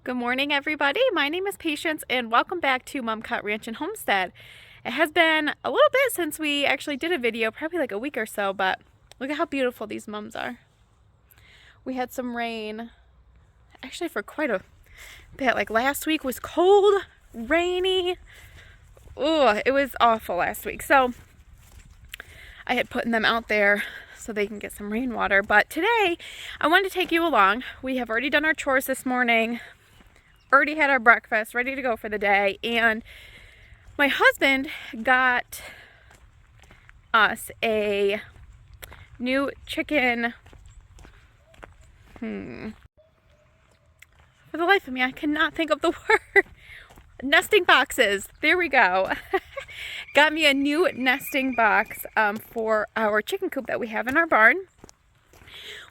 Good morning, everybody. My name is Patience, and welcome back to Mumcut Ranch and Homestead. It has been a little bit since we actually did a video, probably like a week or so, but look at how beautiful these mums are. We had some rain, actually for quite a bit. Like last week was cold, rainy. Oh, it was awful last week. So I had put them out there so they can get some rainwater. But today I wanted to take you along. We have already done our chores this morning. Already had our breakfast, ready to go for the day, and my husband got us a new chicken. For the life of me, I cannot think of the word. Nesting boxes. There we go. Got me a new nesting box for our chicken coop that we have in our barn.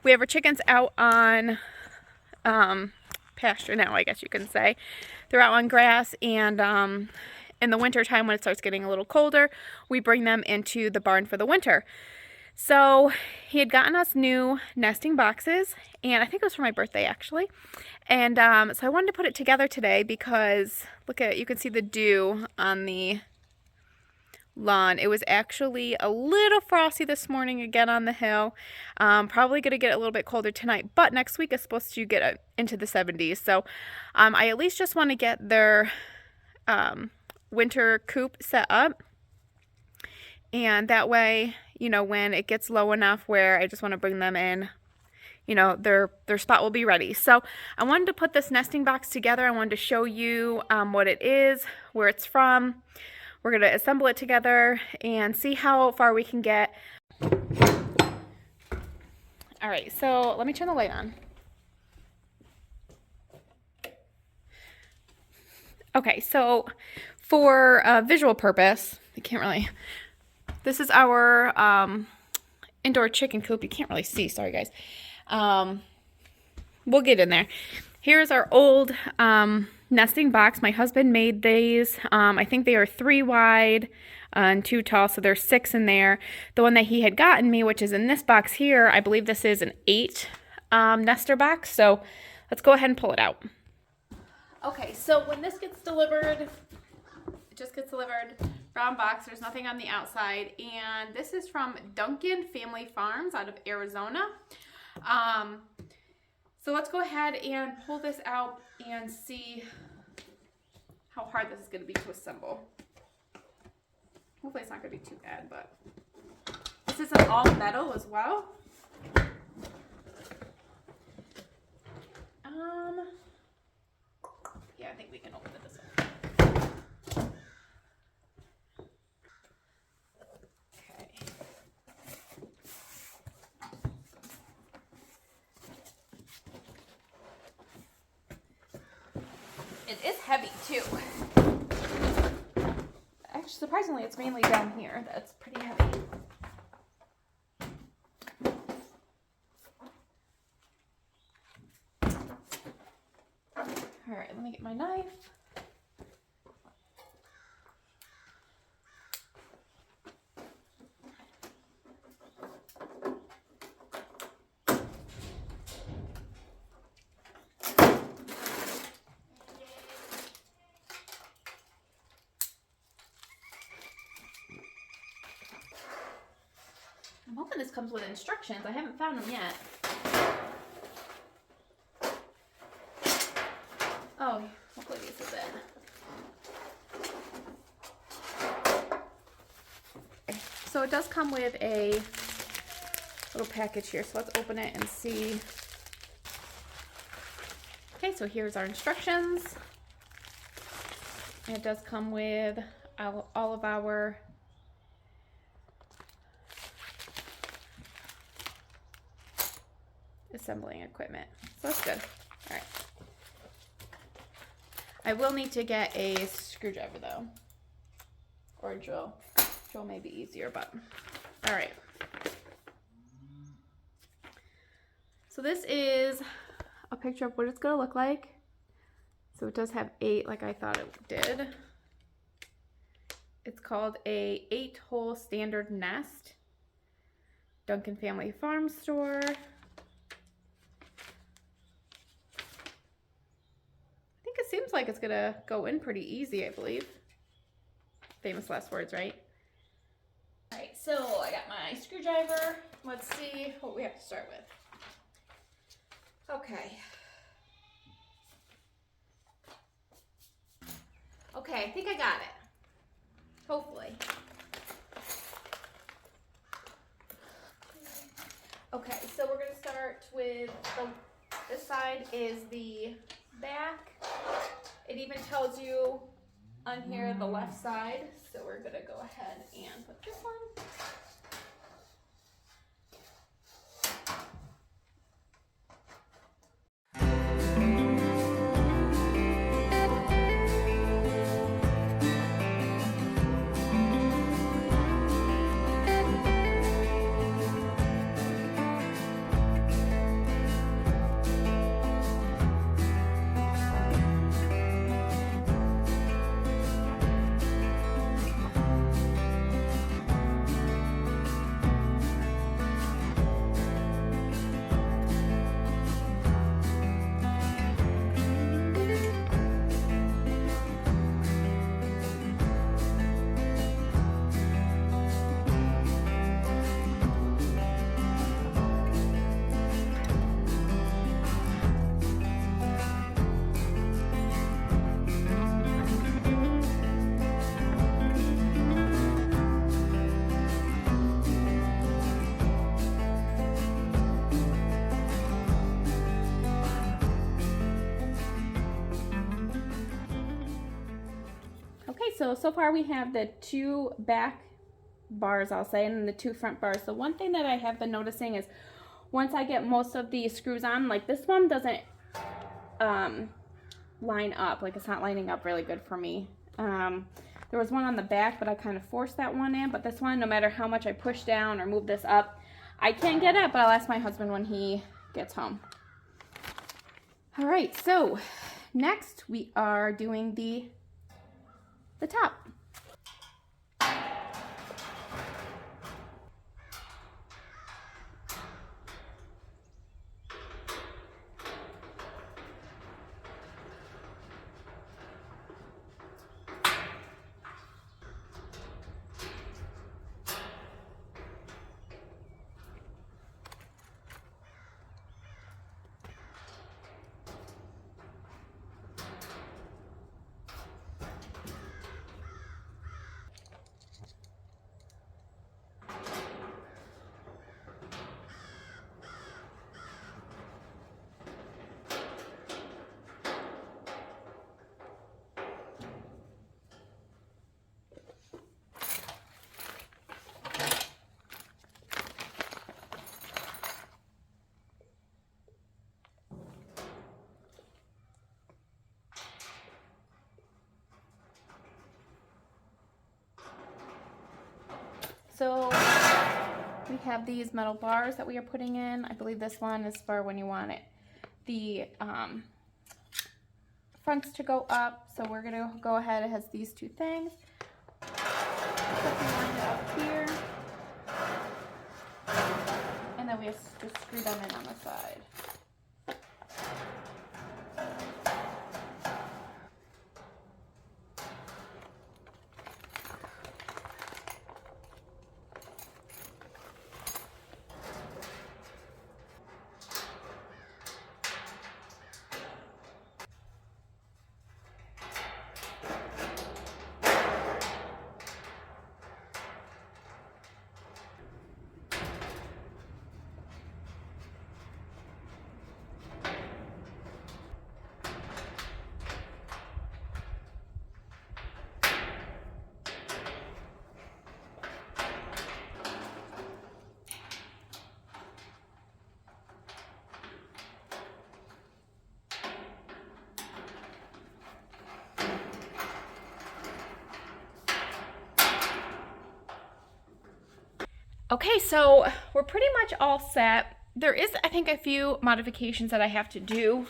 We have our chickens out on pasture now, I guess you can say. They're out on grass, and in the winter time when it starts getting a little colder, we bring them into the barn for the winter. So he had gotten us new nesting boxes, and I think it was for my birthday actually. And so I wanted to put it together today because look at, you can see the dew on the lawn. It was actually a little frosty this morning again on the hill. Probably going to get a little bit colder tonight, but next week is supposed to get into the 70s. So I at least just want to get their winter coop set up. And that way, you know, when it gets low enough where I just want to bring them in, you know, their spot will be ready. So I wanted to put this nesting box together. I wanted to show you what it is, where it's from. We're going to assemble it together and see how far we can get. All right, so let me turn the light on. Okay, so for visual purpose, you can't really, this is our indoor chicken coop. You can't really see, sorry guys. We'll get in there. Here's our old nesting box. My husband made these. I think they are 3 wide and 2 tall, so there's 6 in there. The one that he had gotten me, which is in this box here, I believe this is an 8 nester box. So let's go ahead and pull it out. Okay, so when this gets delivered, it just gets delivered, brown box, there's nothing on the outside, and this is from Duncan Family Farms out of Arizona. So let's go ahead and pull this out and see how hard this is going to be to assemble. Hopefully it's not going to be too bad, but this is an all metal as well. Yeah, I think we can open it this way. Okay. It is heavy too. Actually, surprisingly, it's mainly down here that's pretty heavy. All right, let me get my knife. I'm hoping this comes with instructions. I haven't found them yet. Oh, hopefully this is it. So it does come with a little package here. So let's open it and see. Okay, so here's our instructions. And it does come with all of our assembling equipment. So that's good. All right. I will need to get a screwdriver though, or a drill. Drill may be easier, but all right. So this is a picture of what it's gonna look like. So it does have 8 like I thought it did. It's called a 8-hole standard nest. Duncan Family Farm Store. seems like it's gonna go in pretty easy, I believe. Famous last words, right? All right, so I got my screwdriver. Let's see what we have to start with. Okay. Okay, I think I got it. Hopefully. Okay, so we're gonna start with this side is the back. It even tells you on here the left side, so we're gonna go ahead and put this one. Okay, so far we have the 2 back bars, I'll say, and then the 2 front bars. So one thing that I have been noticing is once I get most of the screws on, like this one doesn't line up, like it's not lining up really good for me. There was one on the back, but I kind of forced that one in, but this one, no matter how much I push down or move this up, I can't get it, but I'll ask my husband when he gets home. All right, so next we are doing the top. So we have these metal bars that we are putting in. I believe this one is for when you want it, the fronts to go up. So we're gonna go ahead, it has these 2 things. Line it up here. And then we just screw them in on the side. Okay, so we're pretty much all set. There is, I think, a few modifications that I have to do.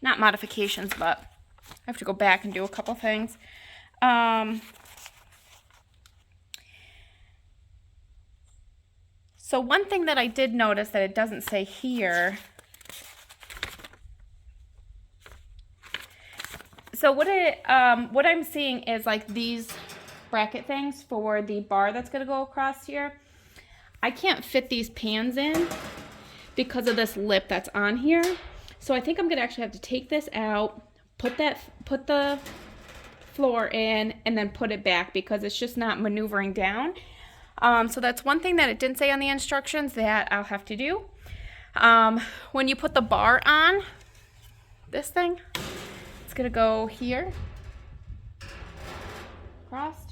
Not modifications, but I have to go back and do a couple things. So one thing that I did notice that it doesn't say here So what I'm seeing is like these bracket things for the bar that's gonna go across here. I can't fit these pans in because of this lip that's on here. So I think I'm gonna actually have to take this out, put the floor in, and then put it back because it's just not maneuvering down. So that's one thing that it didn't say on the instructions that I'll have to do. When you put the bar on, this thing, it's gonna go here, crossed.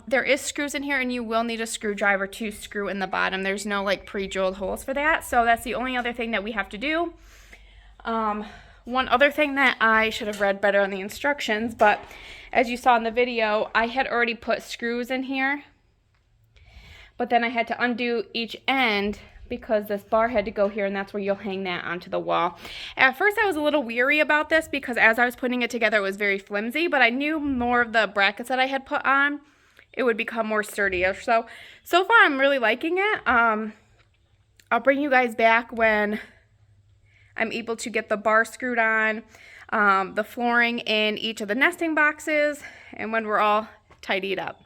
There is screws in here, and you will need a screwdriver to screw in the bottom. There's no like pre-drilled holes for that, so that's the only other thing that we have to do. One other thing that I should have read better on the instructions, but as you saw in the video, I had already put screws in here, but then I had to undo each end because this bar had to go here, and that's where you'll hang that onto the wall. At first I was a little weary about this because as I was putting it together it was very flimsy, but I knew more of the brackets that I had put on, it would become more sturdier. So far I'm really liking it. I'll bring you guys back when I'm able to get the bar screwed on, the flooring in each of the nesting boxes, and when we're all tidied up.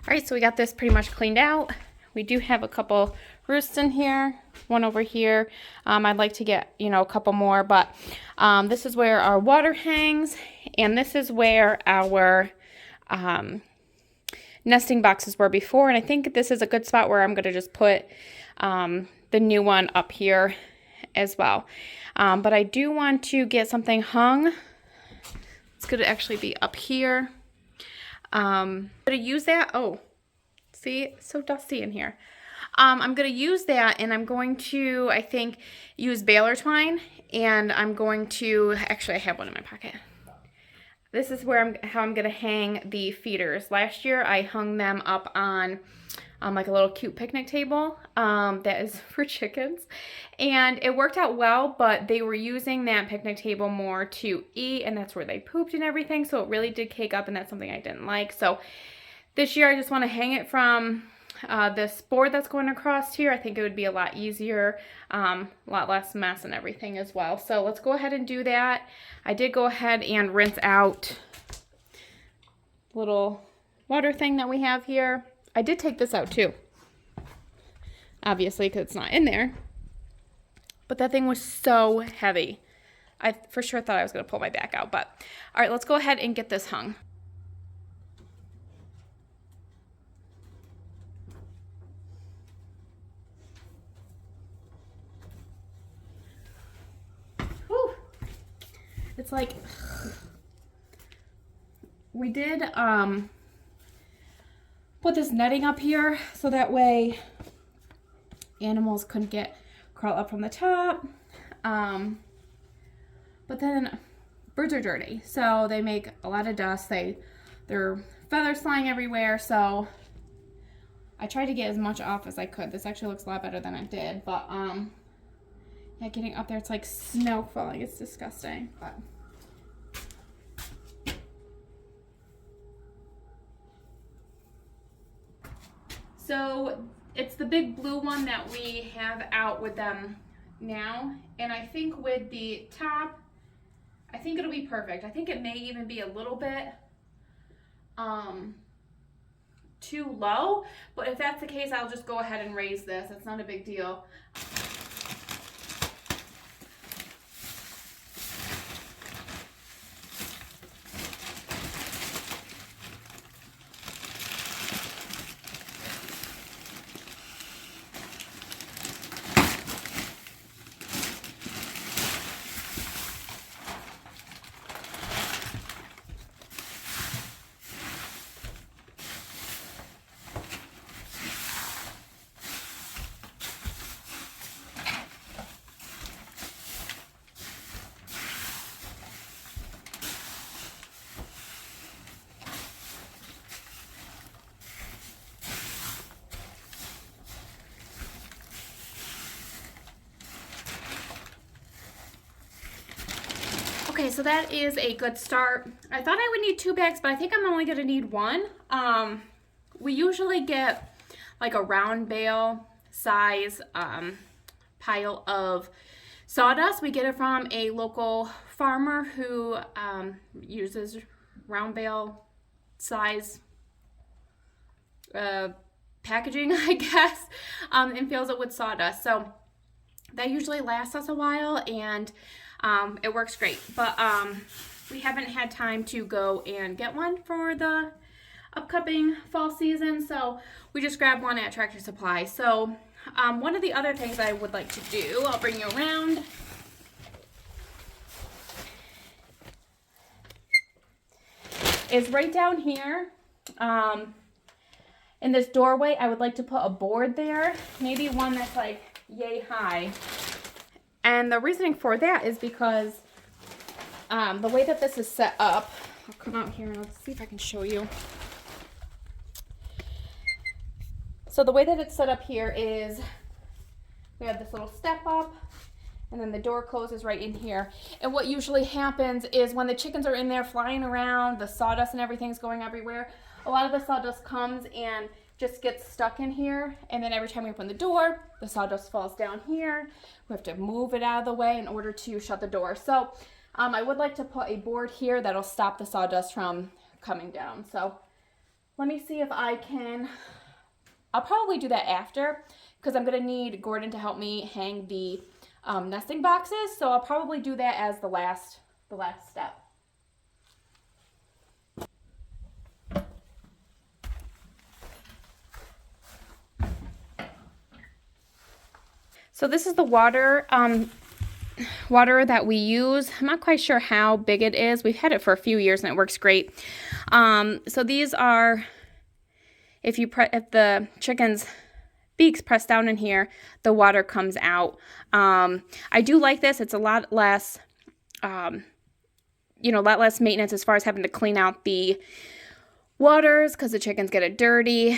All right, so we got this pretty much cleaned out. We do have a couple roosts in here, one over here. I'd like to get, a couple more, but this is where our water hangs, and this is where our nesting boxes were before, and I think this is a good spot where I'm gonna just put the new one up here as well. But I do want to get something hung. It's gonna actually be up here. I'm gonna use that. Oh, see, it's so dusty in here. I'm gonna use that, and I'm going to, I think, use baler twine, and I'm going to, actually I have one in my pocket. This is where how I'm gonna hang the feeders. Last year I hung them up on like a little cute picnic table that is for chickens, and it worked out well, but they were using that picnic table more to eat, and that's where they pooped and everything, so it really did cake up, and that's something I didn't like. So this year I just want to hang it from this board that's going across here. I think it would be a lot easier, a lot less mess and everything as well. So let's go ahead and do that. I did go ahead and rinse out the little water thing that we have here. I did take this out too, obviously, because it's not in there. But that thing was so heavy. I for sure thought I was going to pull my back out. But all right, let's go ahead and get this hung. Whew. It's like, we did put this netting up here so that way animals couldn't crawl up from the top. But then birds are dirty, so they make a lot of dust. Their feathers flying everywhere, so I tried to get as much off as I could. This actually looks a lot better than it did, but yeah, getting up there, it's like snow falling. It's disgusting, but so It's the big blue one that we have out with them now. And I think with the top, I think it'll be perfect. I think it may even be a little bit too low, but if that's the case, I'll just go ahead and raise this. It's not a big deal. Okay, so that is a good start. I thought I would need 2 bags, but I think I'm only going to need 1. We usually get like a round bale size pile of sawdust. We get it from a local farmer who uses round bale size packaging, I guess, and fills it with sawdust. So that usually lasts us a while, and it works great. But we haven't had time to go and get one for the upcoming fall season, so we just grabbed one at Tractor Supply. So one of the other things I would like to do, I'll bring you around, is right down here in this doorway. I would like to put a board there, maybe one that's like yay high. And the reasoning for that is because the way that this is set up, I'll come out here and let's see if I can show you. So the way that it's set up here is we have this little step up, and then the door closes right in here. And what usually happens is when the chickens are in there flying around, the sawdust and everything's going everywhere, a lot of the sawdust comes and just gets stuck in here, and then every time we open the door, the sawdust falls down here. We have to move it out of the way in order to shut the door. So I would like to put a board here that'll stop the sawdust from coming down. So let me see if I can, I'll probably do that after, because I'm gonna need Gordon to help me hang the nesting boxes. So I'll probably do that as the last step. So this is the water that we use. I'm not quite sure how big it is. We've had it for a few years and it works great. So these are, if the chicken's beaks press down in here, the water comes out. I do like this. It's a lot less, lot less maintenance as far as having to clean out the waters because the chickens get it dirty.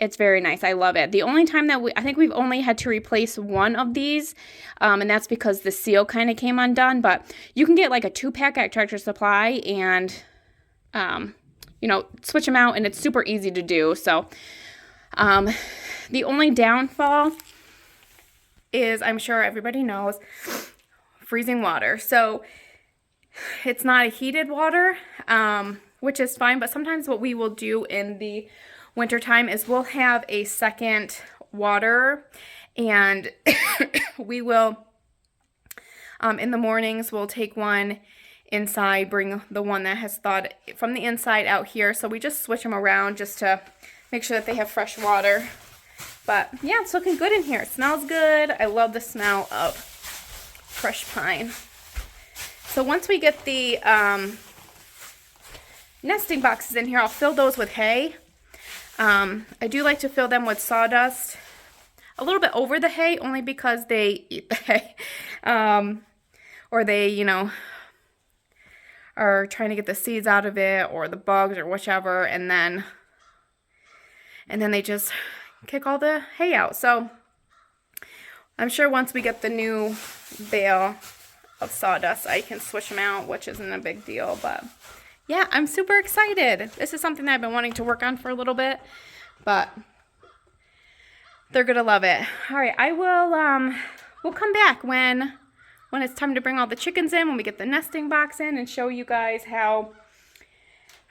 It's very nice. I love it. The only time that I think we've only had to replace one of these, and that's because the seal kind of came undone, but you can get like a 2-pack at Tractor Supply and, switch them out, and it's super easy to do. So, the only downfall is, I'm sure everybody knows, freezing water. So, it's not a heated water, which is fine, but sometimes what we will do in the wintertime is we'll have a second water, and we will, in the mornings, we'll take one inside, bring the one that has thawed from the inside out here. So we just switch them around just to make sure that they have fresh water. But yeah, it's looking good in here. It smells good. I love the smell of fresh pine. So once we get the nesting boxes in here, I'll fill those with hay. I do like to fill them with sawdust a little bit over the hay, only because they eat the hay, or they, are trying to get the seeds out of it, or the bugs, or whichever, and then they just kick all the hay out. So I'm sure once we get the new bale of sawdust, I can switch them out, which isn't a big deal, but yeah, I'm super excited. This is something that I've been wanting to work on for a little bit, but They're gonna love it. All right, I will, we'll come back when it's time to bring all the chickens in, when we get the nesting box in, and show you guys how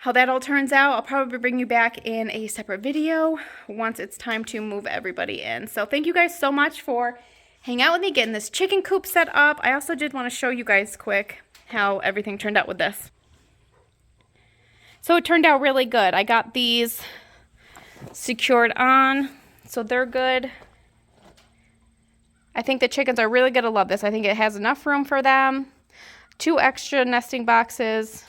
that all turns out. I'll probably bring you back in a separate video once it's time to move everybody in. So thank you guys so much for hanging out with me, getting this chicken coop set up. I also did want to show you guys quick how everything turned out with this. So it turned out really good. I got these secured on, so they're good. I think the chickens are really going to love this. I think it has enough room for them. 2 extra nesting boxes.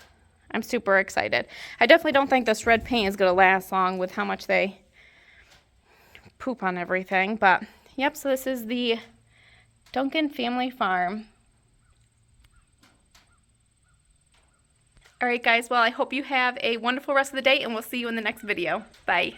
I'm super excited. I definitely don't think this red paint is going to last long with how much they poop on everything. But, yep, so this is the Duncan Family Farm. All right, guys. Well, I hope you have a wonderful rest of the day, and we'll see you in the next video. Bye.